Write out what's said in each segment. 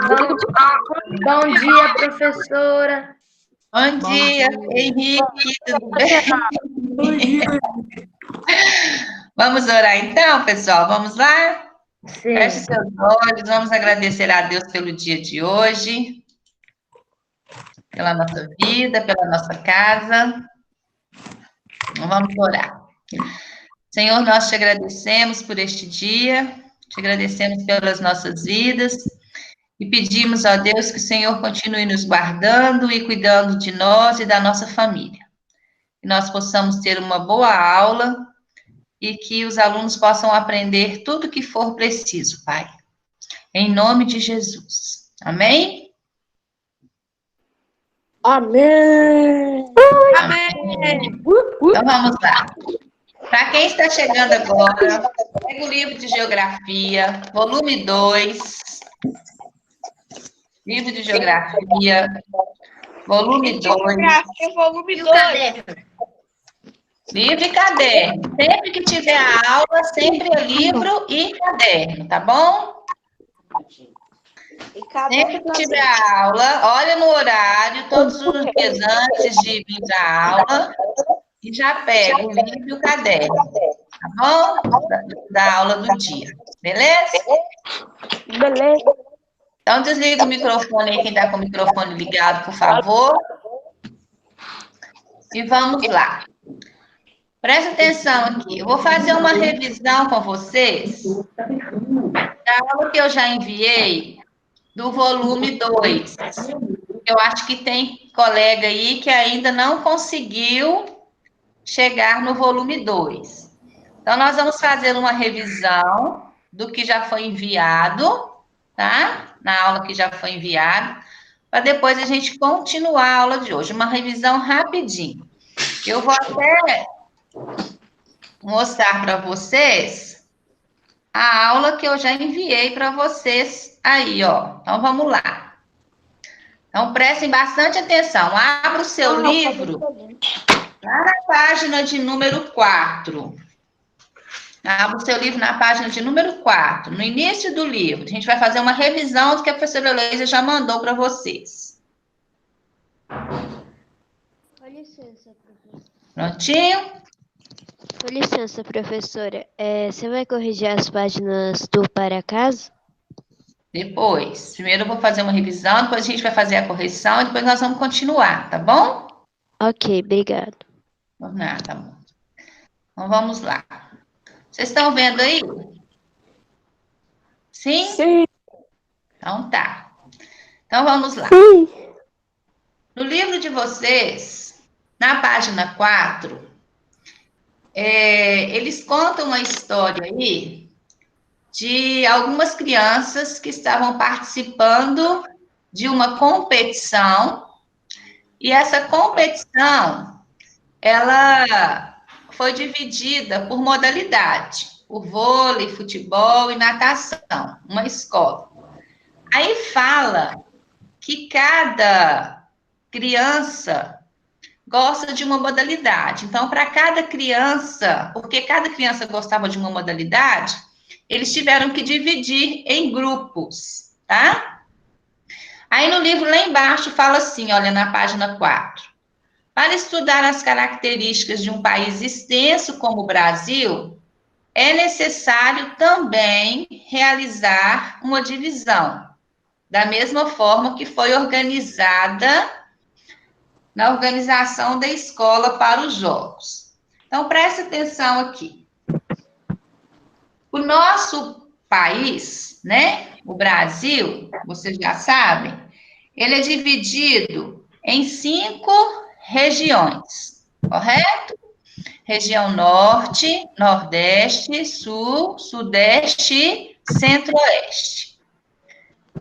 Bom dia, professora. Bom dia, Henrique, tudo bem? Bom dia. Vamos orar então, pessoal? Vamos lá? Feche Sim. seus olhos, vamos agradecer a Deus pelo dia de hoje, pela nossa vida, pela nossa casa. Vamos orar. Senhor, nós te agradecemos por este dia, te agradecemos pelas nossas vidas e pedimos a Deus que o Senhor continue nos guardando e cuidando de nós e da nossa família. Que nós possamos ter uma boa aula e que os alunos possam aprender tudo o que for preciso, Pai. Em nome de Jesus. Amém? Amém. Amém. Então vamos lá. Para quem está chegando agora, pega o livro de Geografia, volume 2. Livro de Geografia, volume 2. Geografia, volume 2. Livro e caderno. Sempre que tiver a aula, sempre é livro e caderno, tá bom? Sempre que tiver a aula, olha no horário, todos os dias antes de vir para a aula, e já pega o livro e o caderno, tá bom? Da aula do dia, beleza? Beleza. Então, desliga o microfone aí, quem está com o microfone ligado, por favor. E vamos lá. Presta atenção aqui. Eu vou fazer uma revisão com vocês da aula que eu já enviei do volume 2. Eu acho que tem colega aí que ainda não conseguiu chegar no volume 2. Então, nós vamos fazer uma revisão do que já foi enviado, tá? Na aula que já foi enviado, para depois a gente continuar a aula de hoje. Uma revisão rapidinho. Eu vou até mostrar para vocês a aula que eu já enviei para vocês aí, ó. Então, vamos lá. Então, prestem bastante atenção. Abra o seu livro lá na página de número 4. Abra o seu livro na página de número 4, no início do livro. A gente vai fazer uma revisão do que a professora Heloísa já mandou para vocês. Com licença, professora. Prontinho? Com licença, professora. Você vai corrigir as páginas do para casa? Depois. Primeiro eu vou fazer uma revisão, depois a gente vai fazer a correção e depois nós vamos continuar, tá bom? Ok, obrigado. Por nada, tá bom. Então vamos lá. Vocês estão vendo aí? Sim? Sim. Então tá. Então vamos lá. No livro de vocês, na página 4, eles contam uma história aí de algumas crianças que estavam participando de uma competição, e essa competição, ela foi dividida por modalidade, por vôlei, futebol e natação, uma escola. Aí fala que cada criança gosta de uma modalidade. Então, para cada criança, porque cada criança gostava de uma modalidade, eles tiveram que dividir em grupos, tá? Aí no livro lá embaixo fala assim, olha, na página 4. Para estudar as características de um país extenso como o Brasil, é necessário também realizar uma divisão, da mesma forma que foi organizada na organização da escola para os jogos. Então, preste atenção aqui. O nosso país, né, o Brasil, vocês já sabem, ele é dividido em 5 regiões, correto? Região Norte, Nordeste, Sul, Sudeste, Centro-Oeste.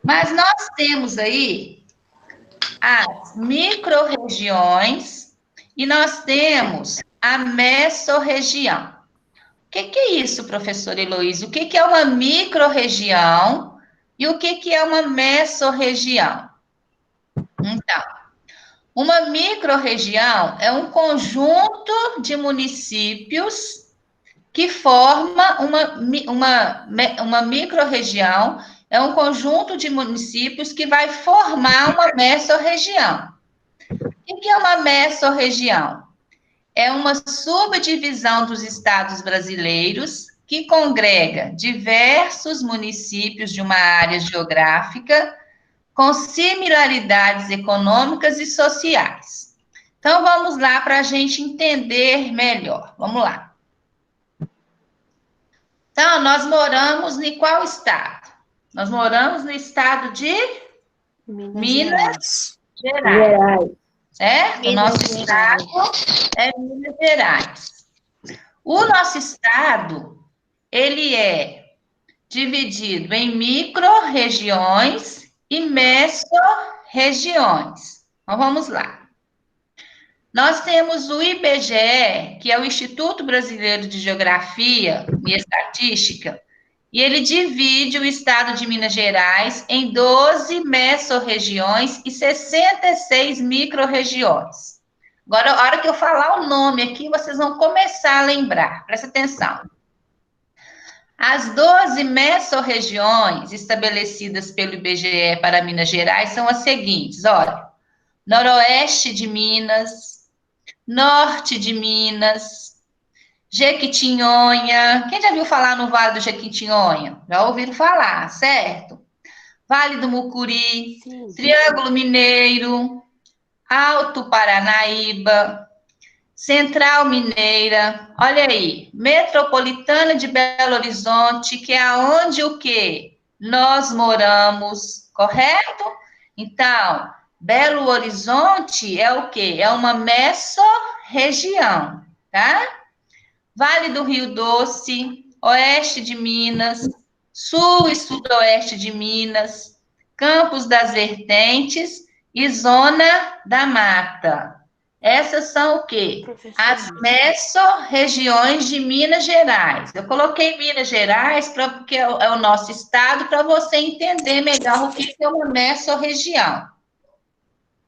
Mas nós temos aí as micro-regiões e nós temos a mesorregião. O que é isso, professora Heloísa? O que é uma micro-região e o que é uma mesorregião? Então, uma micro-região é um conjunto de municípios que forma uma micro-região, é um conjunto de municípios que vai formar uma mesorregião. O que é uma mesorregião? É uma subdivisão dos estados brasileiros que congrega diversos municípios de uma área geográfica com similaridades econômicas e sociais. Então, vamos lá para a gente entender melhor. Vamos lá. Então, nós moramos em qual estado? Nós moramos no estado de Minas Gerais. Certo? O nosso estado é Minas Gerais. O nosso estado, ele é dividido em micro-regiões e mesorregiões. Então, vamos lá. Nós temos o IBGE, que é o Instituto Brasileiro de Geografia e Estatística, e ele divide o estado de Minas Gerais em 12 mesorregiões e 66 micro-regiões. Agora, a hora que eu falar o nome aqui, vocês vão começar a lembrar. Presta atenção. As 12 mesorregiões estabelecidas pelo IBGE para Minas Gerais são as seguintes, olha. Noroeste de Minas, Norte de Minas, Jequitinhonha. Quem já viu falar no Vale do Jequitinhonha? Já ouviram falar, certo? Vale do Mucuri, sim. Triângulo Mineiro, Alto Paranaíba, Central Mineira, olha aí, Metropolitana de Belo Horizonte, que é onde o quê? Nós moramos, correto? Então, Belo Horizonte é o quê? É uma mesorregião, tá? Vale do Rio Doce, Oeste de Minas, Sul e Sudoeste de Minas, Campos das Vertentes e Zona da Mata. Essas são o quê? As mesorregiões de Minas Gerais. Eu coloquei Minas Gerais porque é o nosso estado, para você entender melhor o que é uma mesorregião.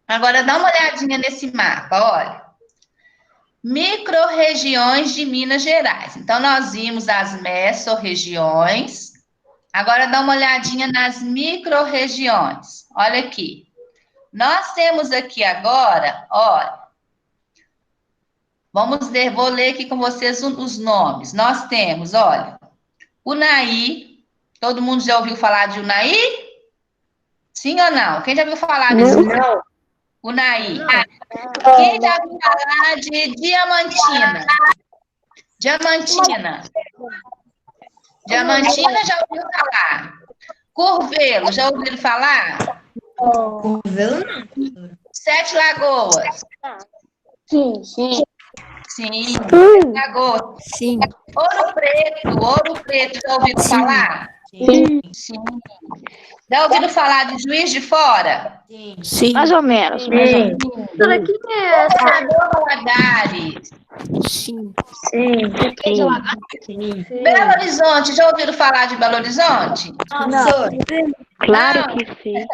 Agora, dá uma olhadinha nesse mapa, olha. Micro-regiões de Minas Gerais. Então, nós vimos as mesorregiões. Agora, dá uma olhadinha nas micro-regiões. Olha aqui. Nós temos aqui agora, olha. Vamos ler, vou ler aqui com vocês os nomes. Nós temos, olha, Unai. Todo mundo já ouviu falar de Unai? Sim ou não? Quem já ouviu falar disso? Não. Unai. Quem já ouviu falar de Diamantina? Diamantina. Diamantina já ouviu falar. Curvelo, já ouviram falar? Curvelo não. Sete Lagoas. Sim, sim. Sim, Lagoas. Sim. Ouro Preto, já ouviram falar? Sim. Sim. Já ouviram falar de Juiz de Fora? Sim. Mais ou menos. Sim. Valadares. Sim. Sim. Belo Horizonte, já ouviram falar de Belo Horizonte? Claro que sim.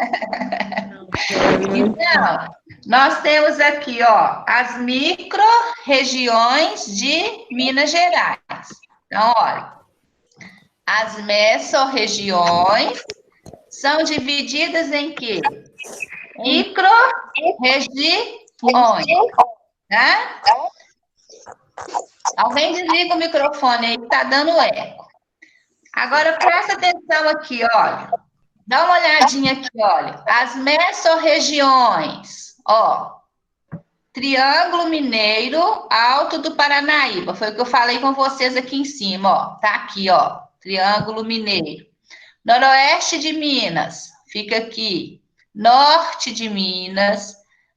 Então, nós temos aqui, ó, as micro-regiões de Minas Gerais. Então, olha, as mesorregiões são divididas em quê? Micro-regiões, tá? Alguém desliga o microfone aí, que tá dando eco. Agora, presta atenção aqui, olha. Dá uma olhadinha aqui, olha. As mesorregiões, ó. Triângulo Mineiro, Alto do Paranaíba. Foi o que eu falei com vocês aqui em cima, ó. Tá aqui, ó. Triângulo Mineiro. Noroeste de Minas, fica aqui. Norte de Minas.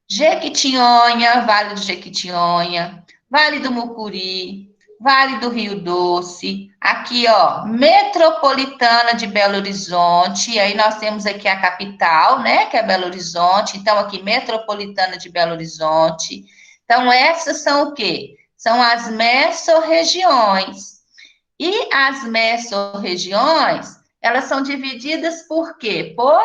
Jequitinhonha, Vale do Jequitinhonha. Vale do Mucuri. Vale do Rio Doce, aqui, ó, Metropolitana de Belo Horizonte, aí nós temos aqui a capital, né, que é Belo Horizonte, então aqui, Metropolitana de Belo Horizonte. Então, essas são o quê? São as mesorregiões. E as mesorregiões, elas são divididas por quê? Por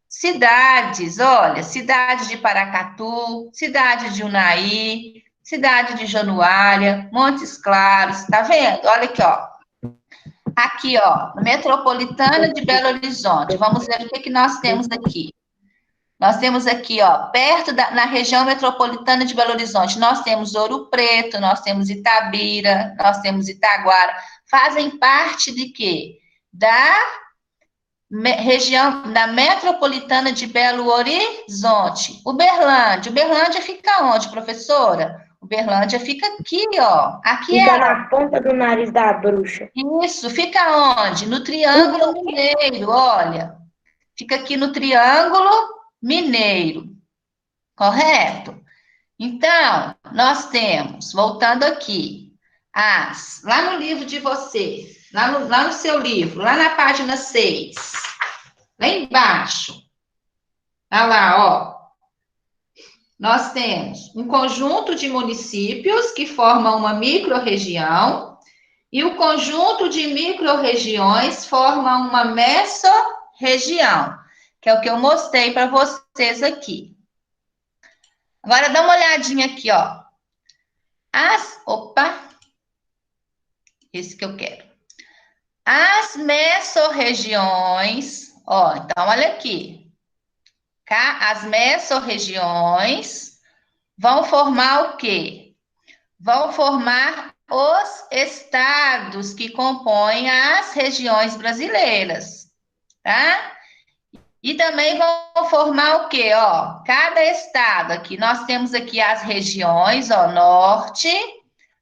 cidades, olha, cidade de Paracatu, cidade de Unai, cidade de Januária, Montes Claros, tá vendo? Olha aqui, ó. Aqui, ó, metropolitana de Belo Horizonte. Vamos ver o que nós temos aqui. Nós temos aqui, ó, na região metropolitana de Belo Horizonte, nós temos Ouro Preto, nós temos Itabira, nós temos Itaguara. Fazem parte de quê? Da região da metropolitana de Belo Horizonte. Uberlândia fica onde, professora? Uberlândia fica aqui, ó. Aqui Fica na ponta do nariz da bruxa. Isso, fica onde? No Triângulo Mineiro, olha. Fica aqui no Triângulo Mineiro, correto? Então, nós temos, voltando aqui, lá no livro de vocês, lá no seu livro, lá na página 6, lá embaixo, olha lá, ó, nós temos um conjunto de municípios que formam uma microrregião e o conjunto de microrregiões forma uma mesorregião, que é o que eu mostrei para vocês aqui. Agora, dá uma olhadinha aqui, ó. Esse que eu quero. As mesorregiões, ó, então, olha aqui. As mesorregiões vão formar o quê? Vão formar os estados que compõem as regiões brasileiras, tá? E também vão formar o quê? Ó, cada estado aqui, nós temos aqui as regiões, ó, norte,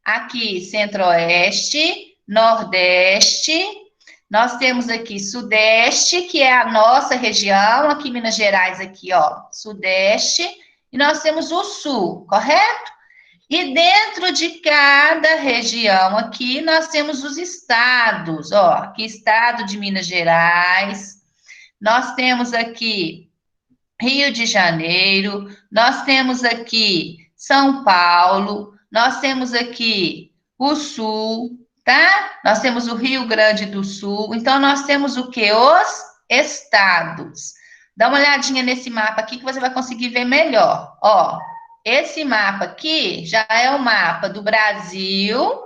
aqui centro-oeste, nordeste, nós temos aqui sudeste, que é a nossa região, aqui Minas Gerais, aqui, ó, sudeste, e nós temos o sul, correto? E dentro de cada região aqui, nós temos os estados, ó, aqui estado de Minas Gerais, nós temos aqui Rio de Janeiro, nós temos aqui São Paulo, nós temos aqui o Sul, tá? Nós temos o Rio Grande do Sul, então nós temos o quê? Os estados. Dá uma olhadinha nesse mapa aqui que você vai conseguir ver melhor. Ó, esse mapa aqui já é o mapa do Brasil,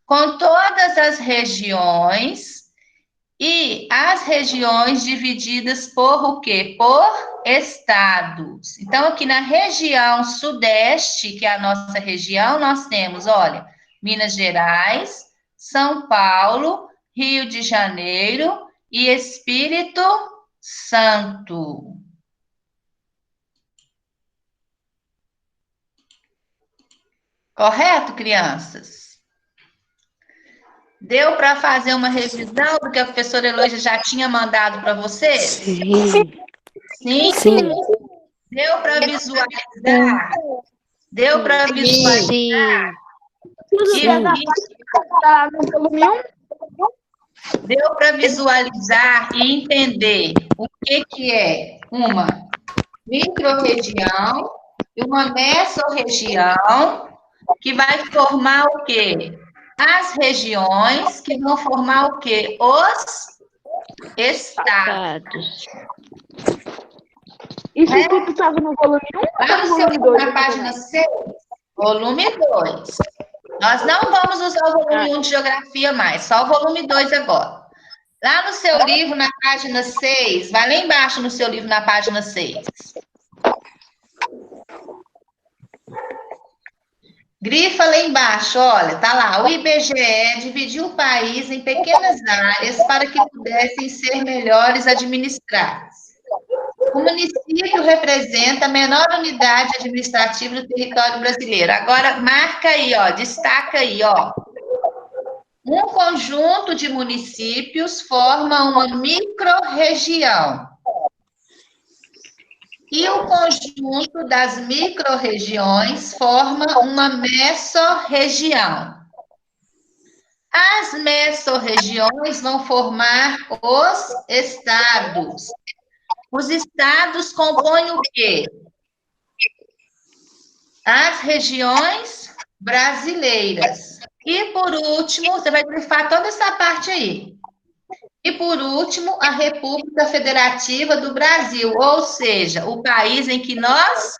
com todas as regiões, e as regiões divididas por o quê? Por estados. Então, aqui na região sudeste, que é a nossa região, nós temos, olha, Minas Gerais, São Paulo, Rio de Janeiro e Espírito Santo. Correto, crianças? Deu para fazer uma revisão do que a professora Heloísa já tinha mandado para vocês? Sim. Sim? Sim. Deu para visualizar? Deu para visualizar? Deu para visualizar e entender o que é uma microrregião e uma mesorregião, que vai formar o quê? As regiões que vão formar o quê? Os estados. Isso tudo estava no volume 1? Lá no seu livro, na página 6, volume 2. Nós não vamos usar o volume 1 de geografia mais, só o volume 2 agora. Lá no seu livro, na página 6, vai lá embaixo no seu livro, na página 6. Grifa lá embaixo, olha, tá lá. O IBGE dividiu o país em pequenas áreas para que pudessem ser melhores administradas. O município representa a menor unidade administrativa do território brasileiro. Agora, marca aí, ó, destaca aí, ó. Um conjunto de municípios forma uma microrregião. E o conjunto das microrregiões forma uma mesorregião. As mesorregiões vão formar os estados. Os estados compõem o quê? As regiões brasileiras. E, por último, você vai grifar toda essa parte aí. E, por último, a República Federativa do Brasil, ou seja, o país em que nós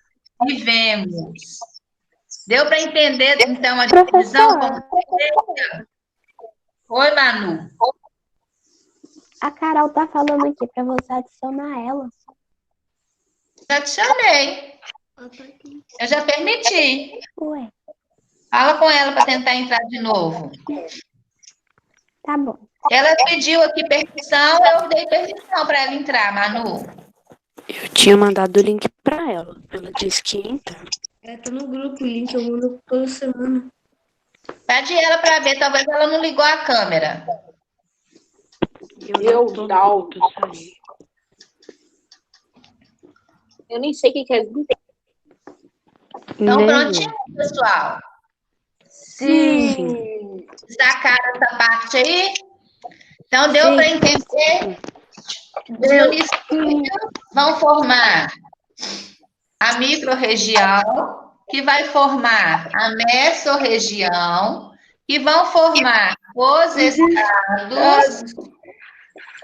vivemos. Deu para entender, então, a divisão? Oi, Manu. A Carol tá falando aqui pra você adicionar ela. Já te chamei. Eu já permiti. Ué, Fala com ela para tentar entrar de novo. tá bom. Ela pediu aqui permissão, eu dei permissão para ela entrar, Manu. Eu tinha mandado o link pra ela. Ela disse que ia entrar. Tá no grupo o link, eu mando toda semana. Pede ela para ver, talvez ela não ligou a câmera. Eu não. Eu nem sei o que é isso. Então, Nem prontinho, pessoal? Sim. Sacaram essa parte aí? Então, deu para entender? Os municípios vão formar a microrregião, que vai formar a mesorregião, que vão formar os estados.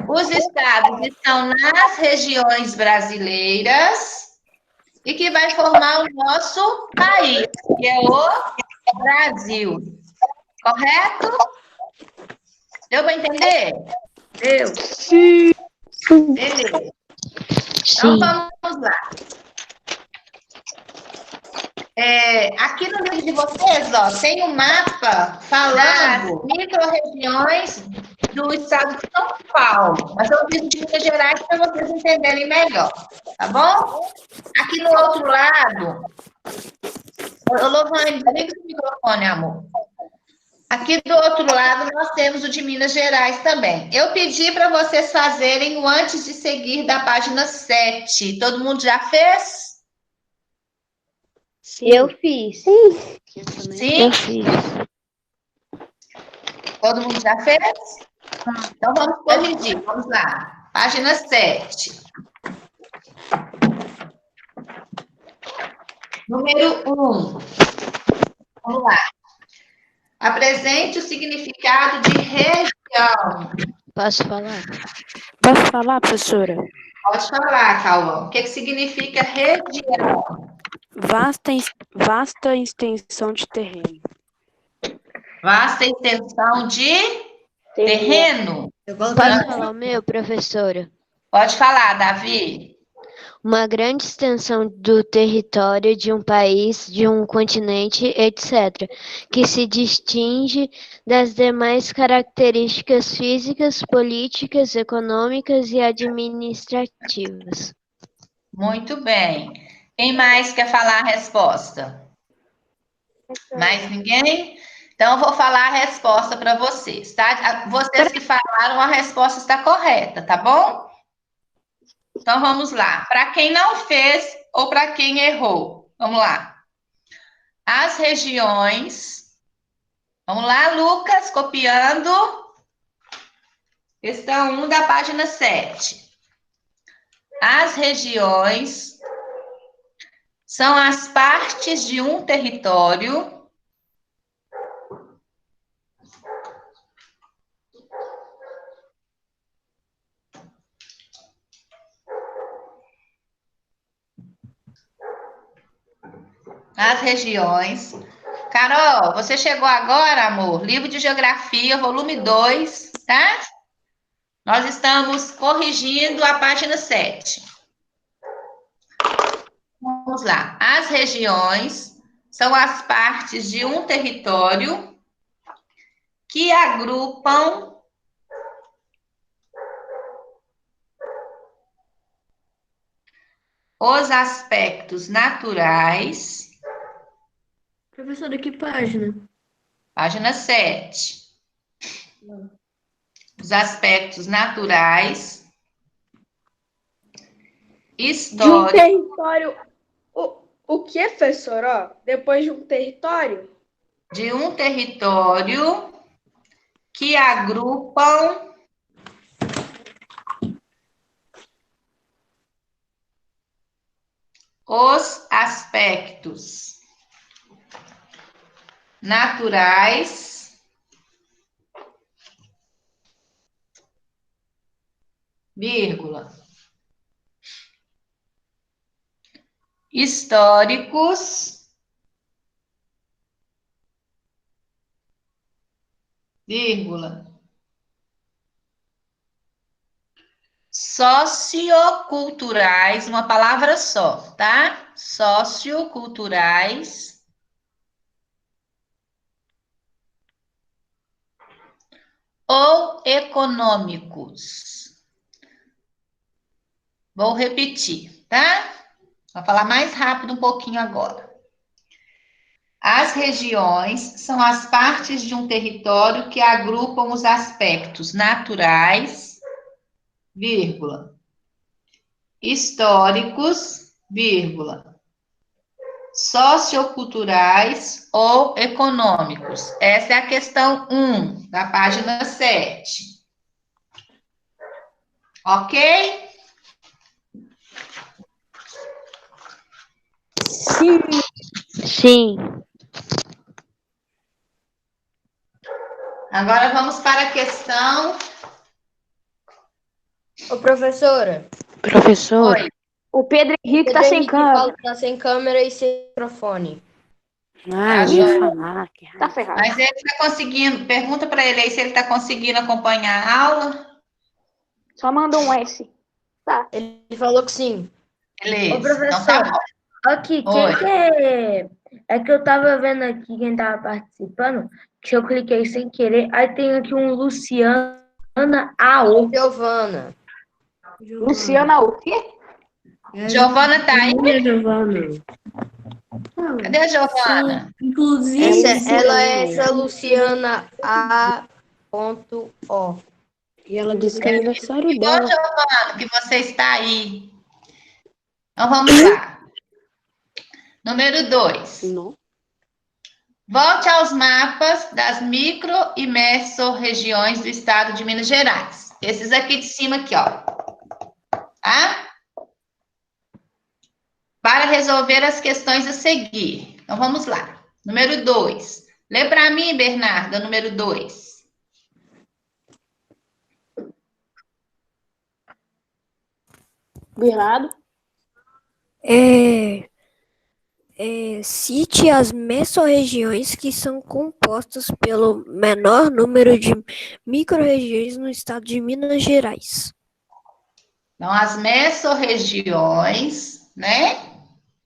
Os estados estão nas regiões brasileiras e que vai formar o nosso país, que é o Brasil. Correto? Deu para entender? Deu. Beleza. Sim. Então, vamos lá. Aqui no livro de vocês, ó, tem um mapa falando micro-regiões do estado de São Paulo. Mas eu fiz de Minas Gerais para vocês entenderem melhor, tá bom? Aqui no outro lado... Ô, Lovane, liga o microfone, amor. Aqui do outro lado, nós temos o de Minas Gerais também. Eu pedi para vocês fazerem o antes de seguir da página 7. Todo mundo já fez? Eu fiz. Sim? Eu fiz. Todo mundo já fez? Então, vamos corrigir. Vamos lá. Página 7. Número 1. Vamos lá. Apresente o significado de região. Posso falar? Posso falar, professora? Pode falar, Cauã. O que significa região? Vasta extensão de terreno. Vasta extensão de terreno. Posso falar o meu, professora? Pode falar, Davi. Uma grande extensão do território de um país, de um continente, etc., que se distingue das demais características físicas, políticas, econômicas e administrativas. Muito bem. Quem mais quer falar a resposta? Mais ninguém? Então, eu vou falar a resposta para vocês, tá? Vocês que falaram, a resposta está correta, tá bom? Então, vamos lá. Para quem não fez ou para quem errou, vamos lá. As regiões. Vamos lá, Lucas, copiando. Questão 1 da página 7. As regiões são as partes de um território as regiões. Carol, você chegou agora, amor? Livro de Geografia, volume 2, tá? Nós estamos corrigindo a página 7. Vamos lá. As regiões são as partes de um território que agrupam os aspectos naturais. Professora, que página? Página 7. Os aspectos naturais, De um históricos. território. O que, professor? Ó, depois de um território? De um território que agrupam os aspectos naturais, vírgula, históricos, vírgula, socioculturais, uma palavra só, tá? Socioculturais ou econômicos. Vou repetir, tá? Vou falar mais rápido um pouquinho agora. As regiões são as partes de um território que agrupam os aspectos naturais, vírgula, históricos, vírgula, socioculturais ou econômicos. Essa é a questão 1 da página 7. Ok? Sim. Agora vamos para a questão. Ô, professora. Professor, Oi. O Pedro Henrique tá Pedro sem Henrique câmera. fala que tá sem câmera e sem microfone. eu ia falar. Que Tá raiva. ferrado. Mas ele está conseguindo. Pergunta para ele aí se ele está conseguindo acompanhar a aula. Só manda um S. Tá. Ele falou que sim. Beleza. Ô, Então tá professora. bom. Aqui, Oi. quem que é? É que eu tava vendo aqui quem tava participando, que eu cliquei sem querer. Aí tem aqui um Luciana AO. Giovana. Luciana, o quê? Giovana tá aí? Giovana. Cadê a Giovana? Inclusive, ela é Luciana. essa Luciana A.O. E ela disse que é aniversário Ô, dela. Giovana, que você está aí. Então vamos lá. Número 2. Não. Volte aos mapas das micro e mesorregiões do estado de Minas Gerais. Esses aqui de cima aqui, ó. Tá? Para resolver as questões a seguir. Então, vamos lá. Número 2. Lê para mim, Bernardo, número 2. Bernardo. Cite as mesorregiões que são compostas pelo menor número de micro-regiões no estado de Minas Gerais. Então, as mesorregiões, né?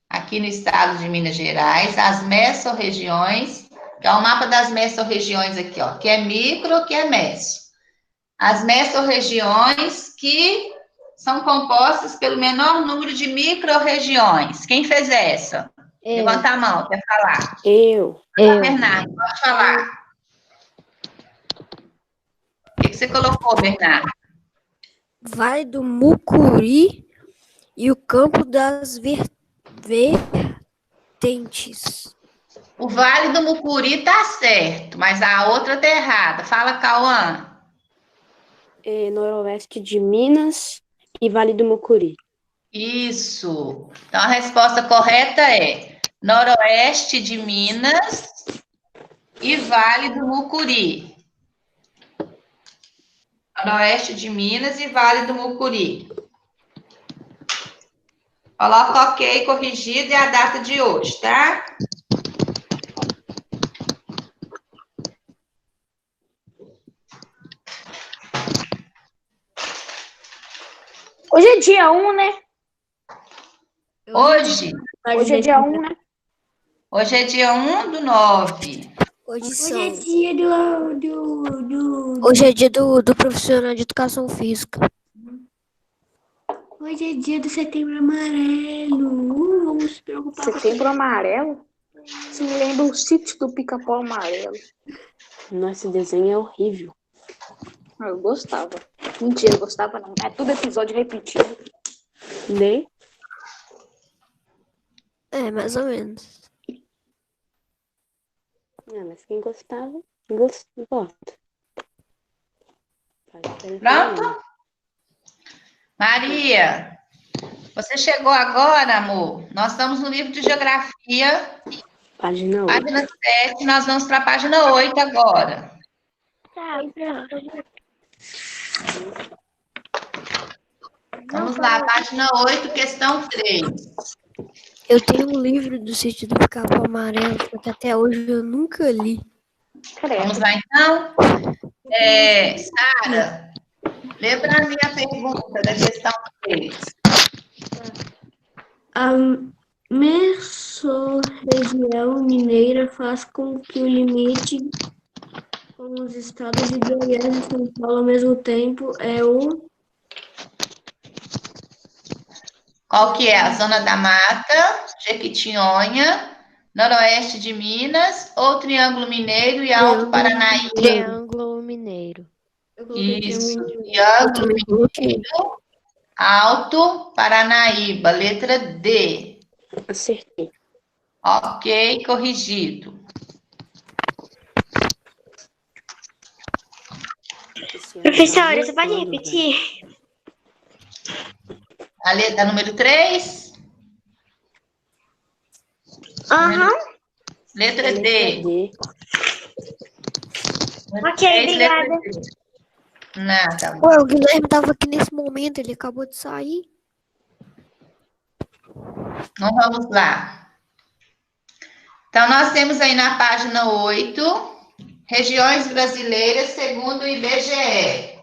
Aqui no estado de Minas Gerais, as mesorregiões, que é o mapa das mesorregiões aqui, ó, que é micro, que é meso. As mesorregiões que são compostas pelo menor número de micro-regiões. Quem fez essa? Levanta a mão, quer falar? Eu. Bernardo, pode falar. O que você colocou, Bernardo? Vale do Mucuri e o Campo das Vertentes. O Vale do Mucuri tá certo, mas a outra tá errada. Fala, Cauã. Noroeste de Minas e Vale do Mucuri. Isso. Então, a resposta correta é Noroeste de Minas e Vale do Mucuri. Noroeste de Minas e Vale do Mucuri. Coloca ok, corrigido e a data de hoje, tá? Hoje é dia 1, né? Hoje Hoje é dia 1, né? é dia 1/9. Hoje é dia Hoje é dia do profissional de educação física. Hoje é dia do Setembro Amarelo. Vamos se preocupar com Setembro Amarelo? Isso me lembra o sítio do Pica-Pau Amarelo. Nossa, esse desenho é horrível. Eu gostava. Mentira, eu gostava não. É tudo episódio repetido. Né? Mais ou menos. Mas quem gostava, gosta. Pronto? Maria, você chegou agora, amor? Nós estamos no livro de Geografia, Página 8. página 7, nós vamos para a página 8 agora. Vamos lá, página 8, questão 3. Eu tenho um livro do sítio do Pica-Pau Amarelo, só que até hoje eu nunca li. Vamos lá, então. Sara, Lê para mim a pergunta da questão 3. A mesorregião mineira faz com que o limite com os estados de Goiás e São Paulo ao mesmo tempo é o Qual que é? A Zona da Mata, Jequitinhonha, Noroeste de Minas, ou Triângulo Mineiro e Alto Paranaíba? Triângulo Mineiro. Isso, Triângulo Mineiro, Alto Paranaíba, letra D. Acertei. Ok, corrigido. Professora, você pode repetir? A letra número 3? Aham. Letra D. D. Ok, obrigada. Nada. Ué, o Guilherme tava aqui nesse momento, ele acabou de sair. Então, vamos lá. Então, nós temos aí na página 8, regiões brasileiras segundo o IBGE.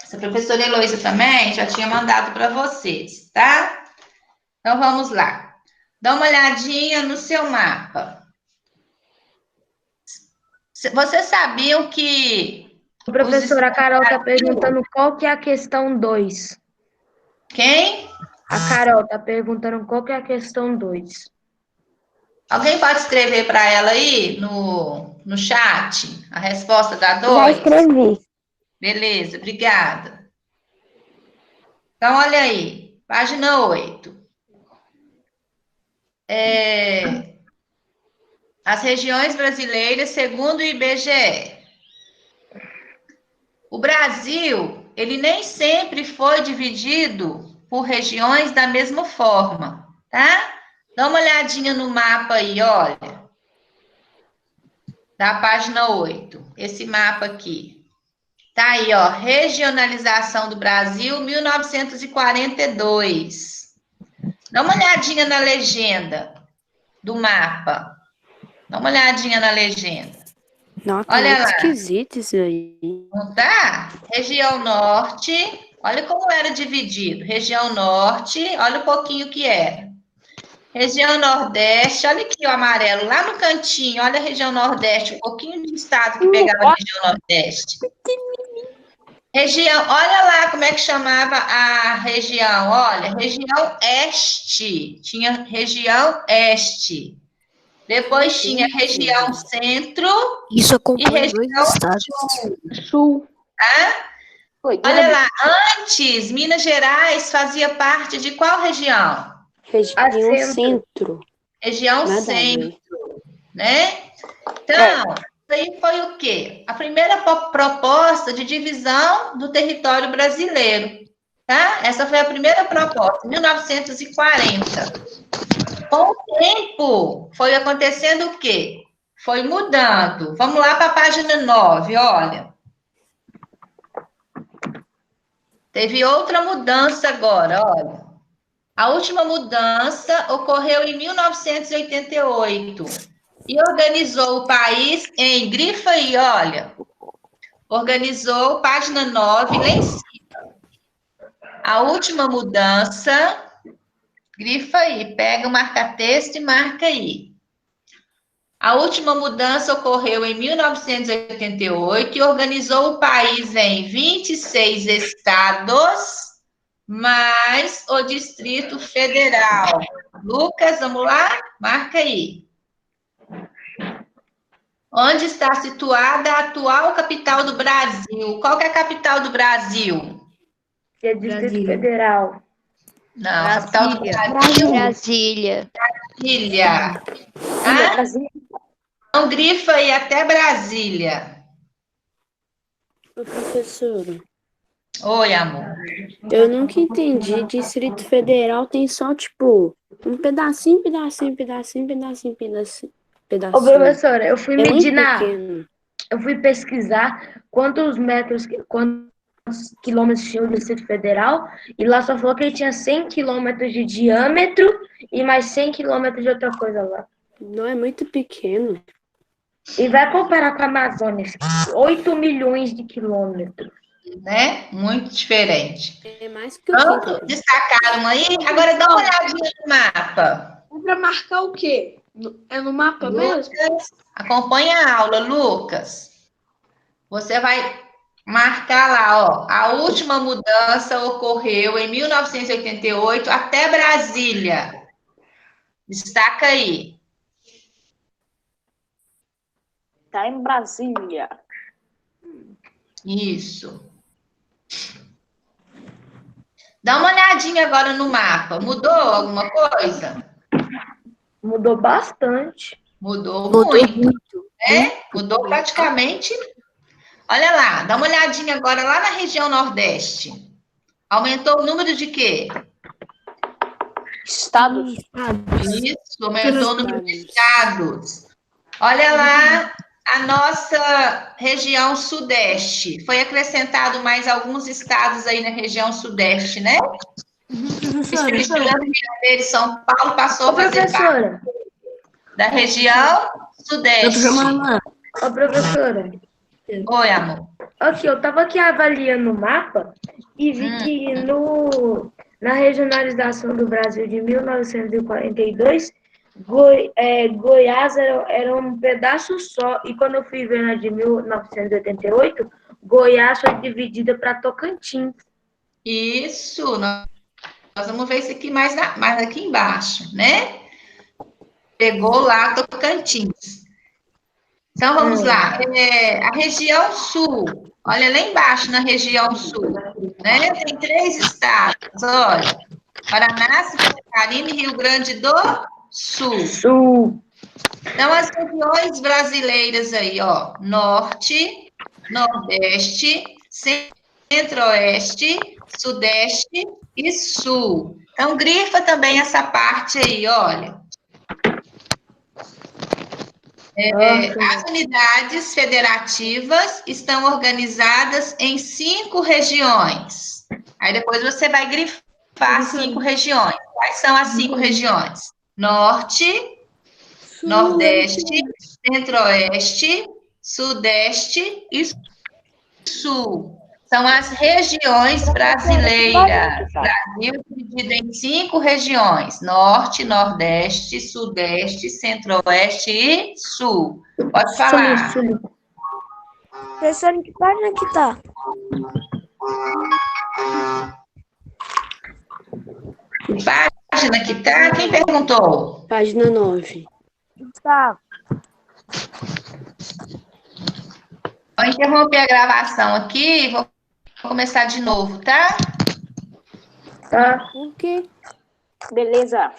Essa professora Heloísa também já tinha mandado para vocês, tá? Então, vamos lá. Dá uma olhadinha no seu mapa. Vocês sabiam que... Professora, a Carol está perguntando qual que é a questão 2. Quem? A Carol está perguntando qual que é a questão 2. Alguém pode escrever para ela aí no chat a resposta da 2? Já escrevi. Beleza, obrigada. Então, olha aí, página 8. As regiões brasileiras segundo o IBGE. O Brasil, ele nem sempre foi dividido por regiões da mesma forma, tá? Dá uma olhadinha no mapa aí, olha. Da página 8. Esse mapa aqui. Tá aí, ó. Regionalização do Brasil, 1942. Dá uma olhadinha na legenda do mapa. Dá uma olhadinha na legenda. Nossa, Olha muito lá. esquisito isso aí. Não tá? Região Norte, olha como era dividido. Região Norte, olha um pouquinho que era. Região Nordeste, olha aqui o amarelo, lá no cantinho, olha a região Nordeste, um pouquinho de estado que pegava a região Nordeste. Região, olha lá como é que chamava a região, olha, região Este, tinha região Este. Depois tinha região Centro Isso e acompanha dois região estados. Sul. Tá? Olha lá, antes, Minas Gerais fazia parte de qual região? Região Centro. Região Nada a Centro, ver. né? Então, isso aí foi o quê? A primeira proposta de divisão do território brasileiro, tá? Essa foi a primeira proposta, 1940. Com o tempo, foi acontecendo o quê? Foi mudando. Vamos lá para a página 9, olha. Teve outra mudança agora, olha. A última mudança ocorreu em 1988 e organizou o país em, grifa aí, olha. Organizou, página 9, lá em cima. A última mudança, grifa aí, pega o marca-texto e marca aí. A última mudança ocorreu em 1988 e organizou o país em 26 estados, mais o Distrito Federal. Lucas, vamos lá? Marca aí. Onde está situada a atual capital do Brasil? Qual que é a capital do Brasil? Que é Distrito Federal. Não, a capital do Brasil. Brasília. Brasília. Tá? Então, grifa aí até Brasília. Ô, professora, Oi, amor. eu nunca entendi. Distrito Federal tem só, tipo, um pedacinho. Ô, professora, eu fui É muito medir pequeno. eu fui pesquisar quantos quilômetros tinha o Distrito Federal, e lá só falou que ele tinha 100 quilômetros de diâmetro e mais 100 quilômetros de outra coisa lá. Não é muito pequeno. E vai comparar com a Amazônia, 8 milhões de quilômetros. Né? muito diferente. É mais que o Pronto, quinto. destacaram aí? Agora dá uma olhadinha no mapa. É pra marcar o quê? É no mapa mesmo? Lucas, acompanha a aula, Lucas. Você vai marcar lá, ó. A última mudança ocorreu em 1988 até Brasília. Destaca aí. Tá em Brasília. Isso. Dá uma olhadinha agora no mapa. Mudou alguma coisa? Mudou bastante. Mudou Mudou muito, né? Mudou praticamente. Olha lá, dá uma olhadinha agora lá na região Nordeste. Aumentou o número de quê? Estados. Isso, aumentou o número de estados. Olha lá a nossa região Sudeste. Foi acrescentado mais alguns estados aí na região Sudeste, né? Espírito Santo, Rio de Janeiro e São Paulo passou a fazer parte Professora, da região Sudeste. ô professora, Oi, amor. aqui, eu estava aqui avaliando o mapa e vi que na regionalização do Brasil de 1942, Goiás era um pedaço só, e quando eu fui ver na de 1988, Goiás foi dividida para Tocantins. Isso, nós vamos ver isso aqui mais aqui embaixo, né? Pegou lá Tocantins. Então, vamos lá. A região sul, olha lá embaixo na região sul, né? Tem 3 estados, olha. Paraná, Santa Catarina e Rio Grande do Sul. Então, as regiões brasileiras aí, ó. Norte, Nordeste, Centro-Oeste, Sudeste e Sul. Então, grifa também essa parte aí, olha. As unidades federativas estão organizadas em 5 regiões. Aí depois você vai grifar 5 regiões. Quais são as 5 regiões? Norte, Nordeste, Centro-Oeste, Sudeste e Sul. São as regiões brasileiras. Brasil dividido em 5 regiões: Norte, Nordeste, Sudeste, Centro-Oeste e Sul. Pode falar. Professor, em que página que tá? Que página que tá? Quem perguntou? Página 9. Tá. Vou interromper a gravação aqui e vou começar de novo, tá? Tá? O quê? Beleza.